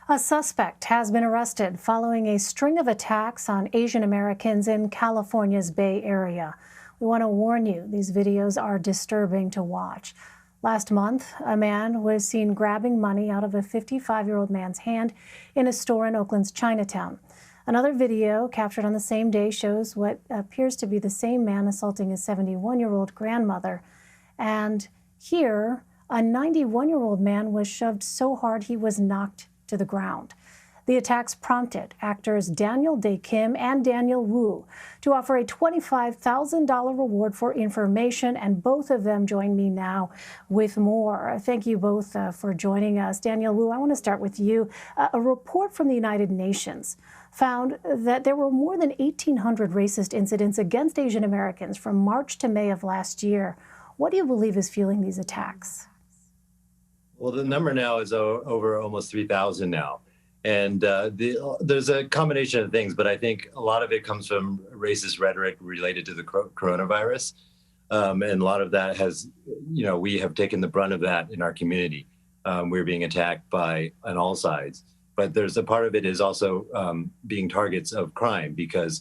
A suspect has been arrested following a string of attacks on Asian Americans in California's Bay Area. We want to warn you, these videos are disturbing to watch. Last month, a man was seen grabbing money out of a 55-year-old man's hand in a store in Oakland's Chinatown. Another video captured on the same day shows what appears to be the same man assaulting his 71-year-old grandmother. And here, a 91-year-old man was shoved so hard he was knocked to the ground. The attacks prompted actors Daniel Dae Kim and Daniel Wu to offer a $25,000 reward for information, and both of them join me now with more. Thank you both for joining us. Daniel Wu, I want to start with you. A report from the United Nations found that there were more than 1,800 racist incidents against Asian Americans from March to May of last year. What do you believe is fueling these attacks? Well, the number now is over almost 3,000 now. And there's a combination of things, but I think a lot of it comes from racist rhetoric related to the coronavirus. And a lot of that has, we have taken the brunt of that in our community. We're being attacked on all sides. But there's a part of it is also being targets of crime, because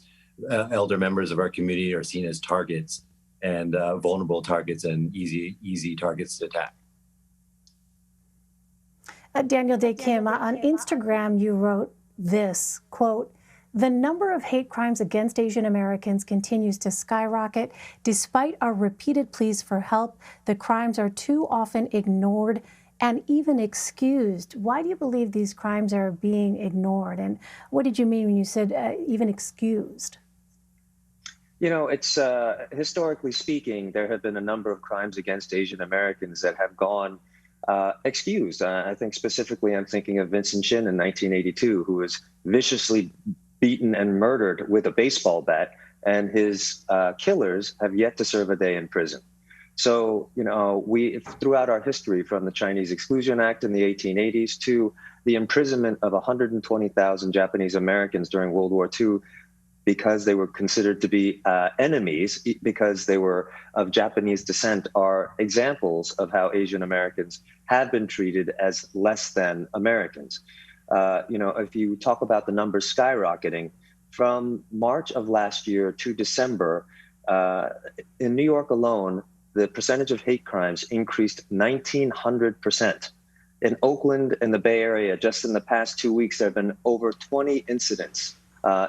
elder members of our community are seen as targets and vulnerable targets and easy targets to attack. Daniel Dae Kim, on Instagram, you wrote this, quote, "The number of hate crimes against Asian Americans continues to skyrocket. Despite our repeated pleas for help, the crimes are too often ignored and even excused." Why do you believe these crimes are being ignored? And what did you mean when you said even excused? It's historically speaking, there have been a number of crimes against Asian Americans that have gone excused. I think specifically I'm thinking of Vincent Chin in 1982, who was viciously beaten and murdered with a baseball bat, and his killers have yet to serve a day in prison. So, we, throughout our history, from the Chinese Exclusion Act in the 1880s to the imprisonment of 120,000 Japanese Americans during World War II, because they were considered to be enemies, because they were of Japanese descent, are examples of how Asian Americans have been treated as less than Americans. If you talk about the numbers skyrocketing, from March of last year to December, in New York alone, the percentage of hate crimes increased 1,900%. In Oakland and the Bay Area, just in the past 2 weeks, there have been over 20 incidents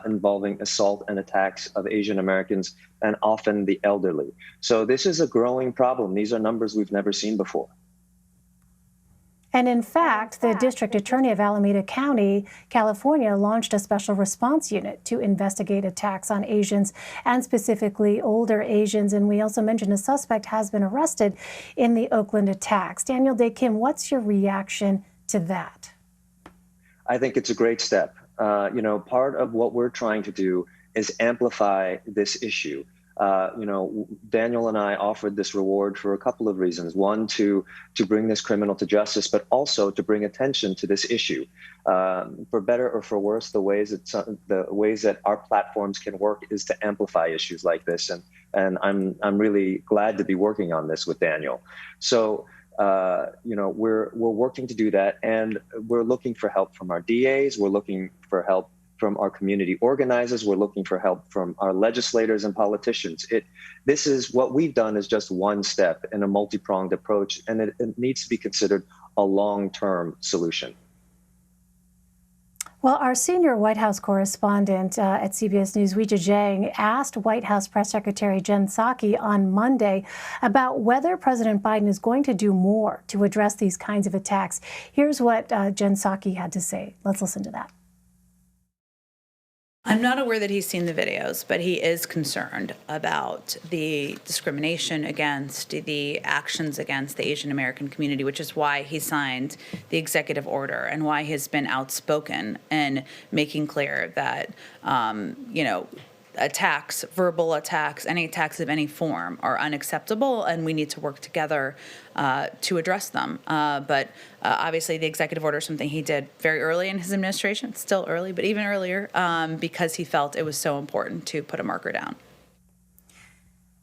involving assault and attacks of Asian Americans, and often the elderly. So this is a growing problem. These are numbers we've never seen before. And in fact, the district attorney of Alameda County, California, launched a special response unit to investigate attacks on Asians, and specifically older Asians. And we also mentioned a suspect has been arrested in the Oakland attacks. Daniel Dae Kim, what's your reaction to that? I think it's a great step. Part of what we're trying to do is amplify this issue. Daniel and I offered this reward for a couple of reasons. One, to bring this criminal to justice, but also to bring attention to this issue. For better or for worse, the ways that our platforms can work is to amplify issues like this. And I'm really glad to be working on this with Daniel. So, we're working to do that, and we're looking for help from our DAs. We're looking for help from our community organizers. We're looking for help from our legislators and politicians. This is what we've done is just one step in a multi-pronged approach, and it needs to be considered a long-term solution. Well, our senior White House correspondent at CBS News, Weijia Jiang, asked White House Press Secretary Jen Psaki on Monday about whether President Biden is going to do more to address these kinds of attacks. Here's what Jen Psaki had to say. Let's listen to that. I'm not aware that he's seen the videos, but he is concerned about the discrimination against, the actions against the Asian American community, which is why he signed the executive order and why he's been outspoken in making clear that, attacks, verbal attacks, any attacks of any form are unacceptable, and we need to work together to address them. But obviously the executive order is something he did very early in his administration. It's still early, but even earlier, because he felt it was so important to put a marker down.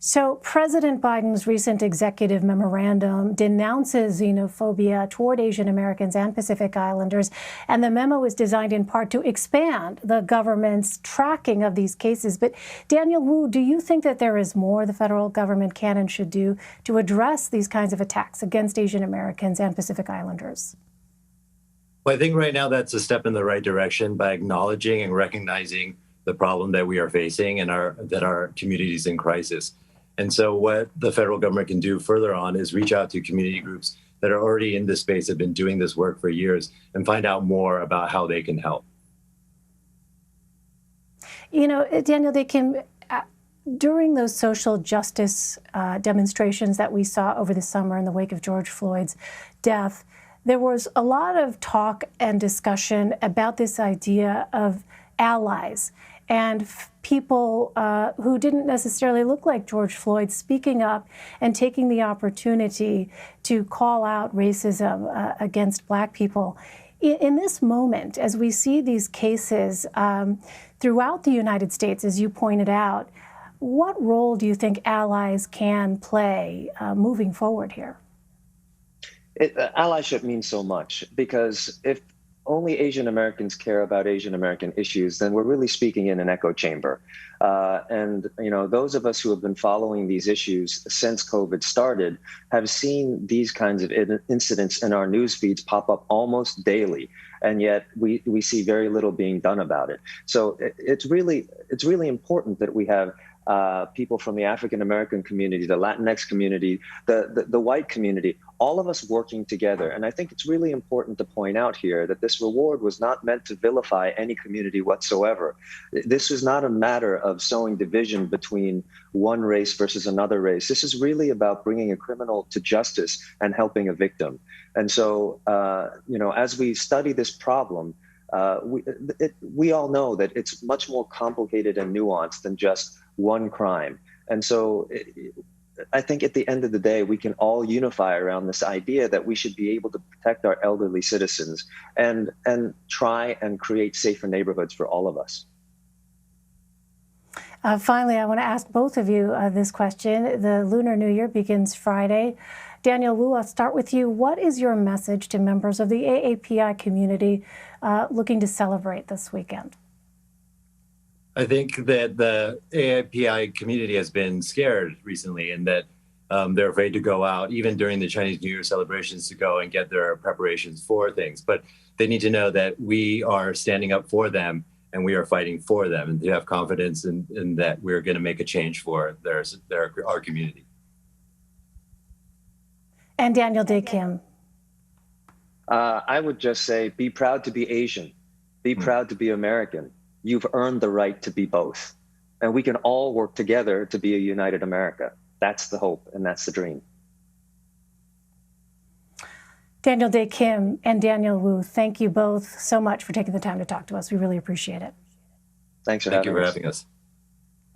So President Biden's recent executive memorandum denounces xenophobia toward Asian Americans and Pacific Islanders, and the memo is designed in part to expand the government's tracking of these cases. But Daniel Wu, do you think that there is more the federal government can and should do to address these kinds of attacks against Asian Americans and Pacific Islanders? Well, I think right now that's a step in the right direction by acknowledging and recognizing the problem that we are facing and that our community is in crisis. And so what the federal government can do further on is reach out to community groups that are already in this space, have been doing this work for years, and find out more about how they can help. Daniel, they can, during those social justice demonstrations that we saw over the summer in the wake of George Floyd's death, there was a lot of talk and discussion about this idea of allies and people who didn't necessarily look like George Floyd speaking up and taking the opportunity to call out racism against Black people. In this moment, as we see these cases throughout the United States, as you pointed out, what role do you think allies can play moving forward here? Allyship means so much, because if only Asian Americans care about Asian American issues, then we're really speaking in an echo chamber. And those of us who have been following these issues since COVID started have seen these kinds of incidents in our news feeds pop up almost daily, and yet we see very little being done about it. So it's really important that we have people from the African American community, the Latinx community, the white community, all of us working together. And I think it's really important to point out here that this reward was not meant to vilify any community whatsoever. This is not a matter of sowing division between one race versus another race. This is really about bringing a criminal to justice and helping a victim. And so, as we study this problem, we all know that it's much more complicated and nuanced than just one crime. And so I think at the end of the day, we can all unify around this idea that we should be able to protect our elderly citizens and try and create safer neighborhoods for all of us. Finally, I want to ask both of you this question. The Lunar New Year begins Friday. Daniel Wu, I'll start with you. What is your message to members of the AAPI community looking to celebrate this weekend? I think that the AAPI community has been scared recently, and that they're afraid to go out, even during the Chinese New Year celebrations, to go and get their preparations for things. But they need to know that we are standing up for them and we are fighting for them, and to have confidence in that we're going to make a change for our community. And Daniel Dae Kim. I would just say, be proud to be Asian. Be proud to be American. You've earned the right to be both. And we can all work together to be a united America. That's the hope, and that's the dream. Daniel Dae Kim and Daniel Wu, thank you both so much for taking the time to talk to us. We really appreciate it. Thank you for having us.